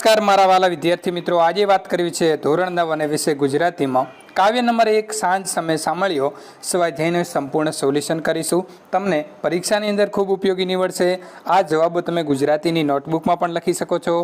નમસ્કાર મારા વાલા વિદ્યાર્થી મિત્રો, આજે વાત કરવી છે ધોરણ 9 અને વિષય ગુજરાતીમાં કાવ્ય નંબર 1 સાંજ સમય સાંભળ્યો સ્વાધ્યાયનું સંપૂર્ણ સોલ્યુશન કરીશું. તમને પરીક્ષાની અંદર ખૂબ ઉપયોગી નીવડશે. આ જવાબો તમે ગુજરાતીની નોટબુકમાં પણ લખી શકો છો.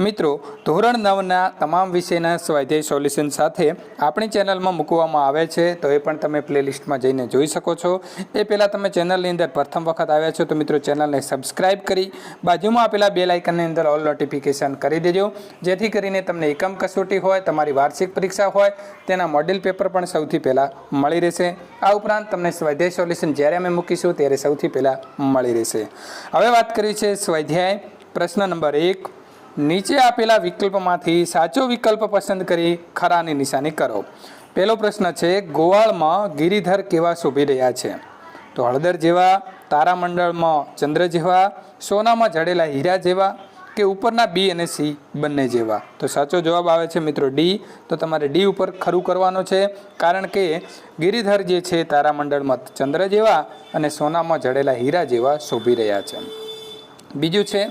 મિત્રો, ધોરણ 9ના તમામ વિષયના સ્વાધ્યાય સોલ્યુશન સાથે આપણી ચેનલમાં મૂકવામાં આવે છે, તો એ પણ તમે પ્લેલિસ્ટમાં જઈને જોઈ શકો છો. એ પહેલાં તમે ચેનલની અંદર પ્રથમ વખત આવ્યા છો તો મિત્રો ચેનલને સબસ્ક્રાઇબ કરી બાજુમાં આપેલા બેલ આઇકનની અંદર ઓલ નોટિફિકેશન કરી દેજો, જેથી કરીને તમને એકમ કસોટી હોય, તમારી વાર્ષિક પરીક્ષા હોય તેના મોડેલ પેપર પણ સૌથી પહેલાં મળી રહેશે. આ ઉપરાંત તમને સ્વાધ્યાય સોલ્યુશન જ્યારે અમે મૂકીશું ત્યારે સૌથી પહેલાં મળી રહેશે. હવે વાત કરી છે સ્વાધ્યાય પ્રશ્ન નંબર 1. નીચે આપેલા વિકલ્પમાંથી સાચો વિકલ્પ પસંદ કરી ખરાની નિશાની કરો. પહેલો પ્રશ્ન છે, ગોવાળમાં ગિરિધર કેવા શોભી રહ્યા છે? તો હળદર જેવા, તારામંડળમાં ચંદ્ર જેવા, સોનામાં જડેલા હીરા જેવા કે ઉપરના બી અને સી બંને જેવા? તો સાચો જવાબ આવે છે મિત્રો ડી. તો તમારે ડી ઉપર ખરું કરવાનો છે, કારણ કે ગિરિધર જે છે તારામંડળમાં ચંદ્ર જેવા અને સોનામાં જડેલા હીરા જેવા શોભી રહ્યા છે. બીજું છે,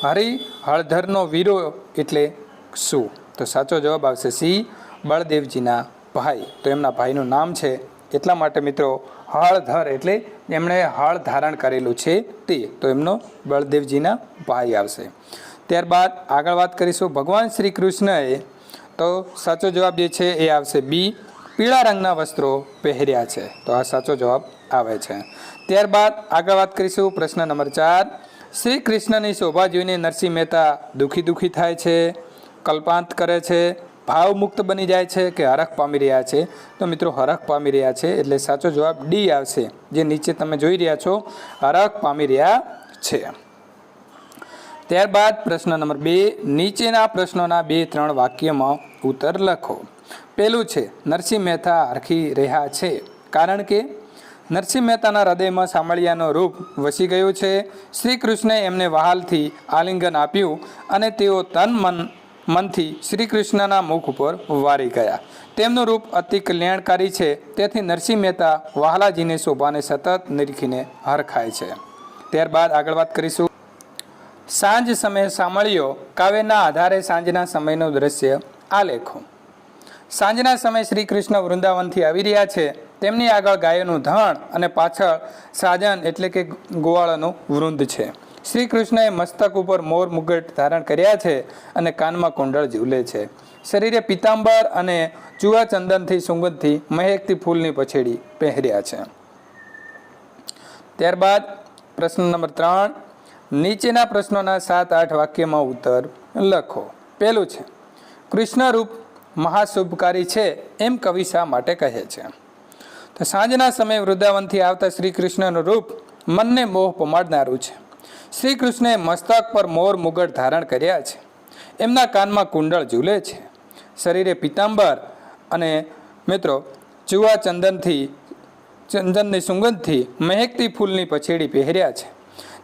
હરિ હળધરનો વીરો એટલે શું? તો સાચો જવાબ આવશે સી, બળદેવજીના ભાઈ. તો એમના ભાઈનું નામ છે એટલા માટે મિત્રો હળધર એટલે એમણે હળ ધારણ કરેલું છે તે, તો એમનો બળદેવજીના ભાઈ આવશે. ત્યારબાદ આગળ વાત કરીશું ભગવાન શ્રી કૃષ્ણએ, તો સાચો જવાબ જે છે એ આવશે બી, પીળા રંગના વસ્ત્રો પહેર્યા છે. તો આ સાચો જવાબ આવે છે. ત્યારબાદ આગળ વાત કરીશું પ્રશ્ન નંબર 4. શ્રી કૃષ્ણની શોભા જોઈને નરસિંહ મહેતા દુઃખી થાય છે, કલ્પાંત કરે છે, ભાવમુક્ત બની જાય છે કે હરખ પામી રહ્યા છે? તો મિત્રો હરખ પામી રહ્યા છે, એટલે સાચો જવાબ ડી આવશે, જે નીચે તમે જોઈ રહ્યા છો, હરખ પામી રહ્યા છે. ત્યારબાદ પ્રશ્ન નંબર 2. નીચેના પ્રશ્નોના 2-3 વાક્યમાં ઉત્તર લખો. પહેલું છે, નરસિંહ મહેતા હરખી રહ્યા છે કારણ કે નરસિંહ મહેતાના હૃદયમાં સામળિયાનો રૂપ વસી ગયું છે. શ્રી કૃષ્ણએ એમને વહાલથી આલિંગન આપ્યું અને તેઓ મનથી શ્રી કૃષ્ણના મુખ ઉપર વારી ગયા. તેમનું રૂપ અતિ કલ્યાણકારી છે, તેથી નરસિંહ મહેતા વહાલાજીની શોભાને સતત નિરીખીને હરખાય છે. ત્યારબાદ આગળ વાત કરીશું સાંજ સમયે સાંભળ્યો કાવ્યના આધારે સાંજના સમયનું દ્રશ્ય આલેખો. સાંજના સમયે શ્રી કૃષ્ણ વૃંદાવનથી આવી રહ્યા છે. તેમની આગળ ગાયોનું ધણ અને પાછળ સાજન એટલે કે ગોવાળનું વૃંદ છે. શ્રી કૃષ્ણએ મસ્તક ઉપર મોર મુગટ ધારણ કર્યા છે અને કાનમાં કુંડળ ઝૂલે છે. શરીરે પિતાંબર અને ચુવા ચંદનથી સુગંધથી મહેકતી ફૂલની પછેડી પહેર્યા છે. ત્યારબાદ પ્રશ્ન નંબર 3. નીચેના પ્રશ્નોના 7-8 વાક્યમાં ઉત્તર લખો. પહેલું છે, કૃષ્ણ રૂપ મહાશુભકારી છે એમ કવિ શા માટે કહે છે? તો સાંજના સમયે વૃંદાવનથી આવતા શ્રી કૃષ્ણનું રૂપ મનને મોહ પમાડનારું છે. શ્રી કૃષ્ણએ મસ્તક પર મોર મુગટ ધારણ કર્યા છે. એમના કાનમાં કુંડળ ઝૂલે છે. શરીરે પિતાંબર અને મિત્રો ચુવા ચંદનની સુગંધથી મહેકતી ફૂલની પછેડી પહેર્યા છે,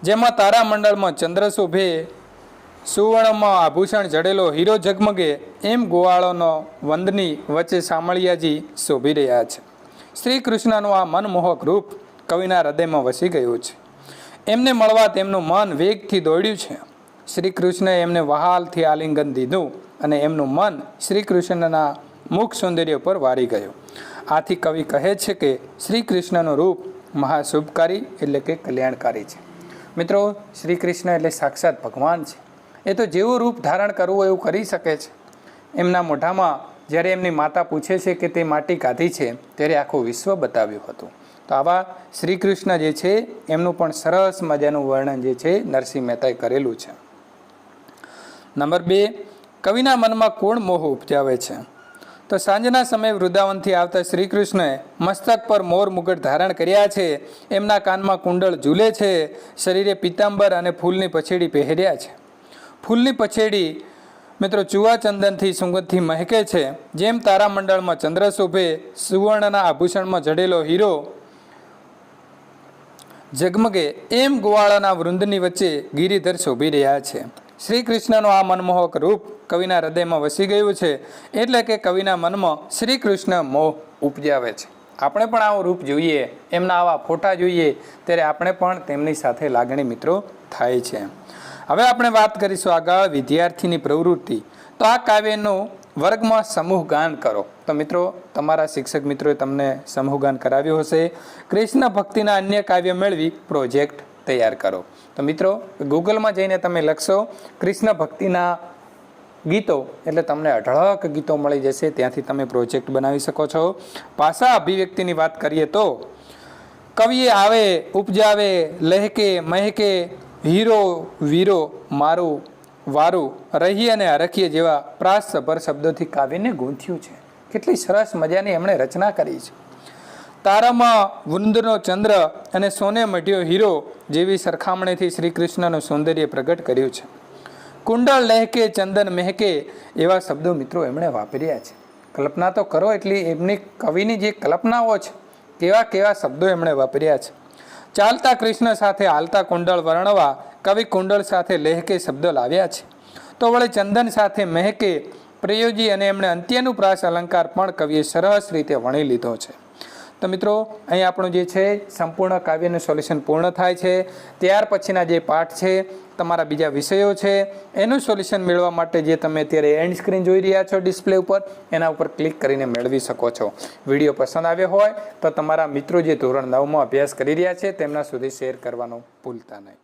જેમાં તારામંડળમાં ચંદ્ર શોભે, સુવર્ણમાં આભૂષણ જડેલો હીરો ઝગમગે, એમ ગોવાળોનો વંદની વચ્ચે સામળિયાજી શોભી રહ્યા છે. શ્રી કૃષ્ણનું આ મનમોહક રૂપ કવિના હૃદયમાં વસી ગયું છે. એમને મળવા તેમનું મન વેગથી દોડ્યું છે. શ્રી કૃષ્ણએ એમને વહાલથી આલિંગન દીધું અને એમનું મન શ્રી કૃષ્ણના મુખ સૌંદર્ય પર વારી ગયું. આથી કવિ કહે છે કે શ્રી કૃષ્ણનું રૂપ મહાશુભકારી એટલે કે કલ્યાણકારી છે. મિત્રો, શ્રી કૃષ્ણ એટલે સાક્ષાત ભગવાન છે. એ તો જેવું રૂપ ધારણ કરવું એવું કરી શકે છે. એમના મોઢામાં જ્યારે એમની માતા પૂછે છે કે તે માટી કાઢી છે, ત્યારે આખું વિશ્વ બતાવ્યું હતું. તો આવા શ્રી કૃષ્ણ જે છે એમનું પણ સરસ મજાનું વર્ણન જે છે નરસિંહ મહેતાએ કરેલું છે. નંબર 2. કવિના મનમાં કોણ મોહ ઉપજાવે છે? તો સાંજના સમયે વૃંદાવનથી આવતા શ્રી કૃષ્ણએ મસ્તક પર મોર મુગટ ધારણ કર્યા છે. એમના કાનમાં કુંડળ ઝૂલે છે. શરીરે પિતાંબર અને ફૂલની પછેડી પહેર્યા છે. ફૂલની પછેડી મિત્રો ચુવા ચંદનથી સુગંધથી મહેકે છે. જેમ તારામંડળમાં ચંદ્ર શોભે, સુવર્ણના આભૂષણમાં જડેલો હીરો ઝગમગે, એમ ગોવાળાના વૃંદની વચ્ચે ગિરિધર શોભી રહ્યા છે. શ્રી કૃષ્ણનું આ મનમોહક રૂપ કવિના હૃદયમાં વસી ગયું છે, એટલે કે કવિના મનમાં શ્રી કૃષ્ણ મોહ ઉપજાવે છે. આપણે પણ આવું રૂપ જોઈએ, એમના આવા ફોટા જોઈએ, ત્યારે આપણે પણ તેમની સાથે લાગણી મિત્રો થાય છે. હવે આપણે વાત કરીશું આગળ વિદ્યાર્થીની પ્રવૃત્તિ. તો આ કાવ્યનું વર્ગમાં સમૂહ ગાન કરો. તો મિત્રો તમારા શિક્ષક મિત્રોએ તમને સમૂહ ગાન કરાવ્યું હશે. કૃષ્ણ ભક્તિના અન્ય કાવ્ય મેળવી પ્રોજેક્ટ તૈયાર કરો. તો મિત્રો ગૂગલમાં જઈને તમે લખશો કૃષ્ણ ભક્તિના ગીતો એટલે તમને અઢળક ગીતો મળી જશે. ત્યાંથી તમે પ્રોજેક્ટ બનાવી શકો છો. ભાષા અભિવ્યક્તિની વાત કરીએ તો કવિએ આવે, ઉપજાવે, લહેકે, મહેકે, હીરો, વીરો, મારું, વારું, રહી અને હરખીએ જેવા પ્રાસસભર શબ્દોથી કાવ્યને ગૂંથ્યું છે. કેટલી સરસ મજાની એમણે રચના કરી છે. તારામાં વૃંદનો ચંદ્ર અને સોને મઢ્યો હીરો જેવી સરખામણીથી શ્રી કૃષ્ણનું સૌંદર્ય પ્રગટ કર્યું છે. કુંડળ લહેકે, ચંદન મહેકે એવા શબ્દો મિત્રો એમણે વાપર્યા છે. કલ્પના તો કરો એટલી એમની કવિની જે કલ્પનાઓ છે કેવા કેવા શબ્દો એમણે વાપર્યા છે. ચાલતા કૃષ્ણ સાથે હાલતા કુંડળ વર્ણવા કવિ કુંડળ સાથે લહેકે શબ્દો લાવ્યા છે. તો વળી ચંદન સાથે મહેકે પ્રયોજી અને એમણે અંત્યનું પ્રાસ અલંકાર પણ કવિએ સરસ રીતે વણી લીધો છે. તો મિત્રો અહીં આપણું જે છે સંપૂર્ણ કાવ્યનું સોલ્યુશન પૂર્ણ થાય છે. ત્યાર પછીના જે પાઠ છે તમારા બીજા વિષયો છે એનું સોલ્યુશન મેળવવા માટે જે તમે અત્યારે એન્ડ સ્ક્રીન જોઈ રહ્યા છો ડિસ્પ્લે ઉપર એના ઉપર ક્લિક કરીને મેળવી શકો છો. વિડીયો પસંદ આવ્યો હોય તો તમારા મિત્રો જે ધોરણ 9માં અભ્યાસ કરી રહ્યા છે તેમના સુધી શેર કરવાનું ભૂલતા નહીં.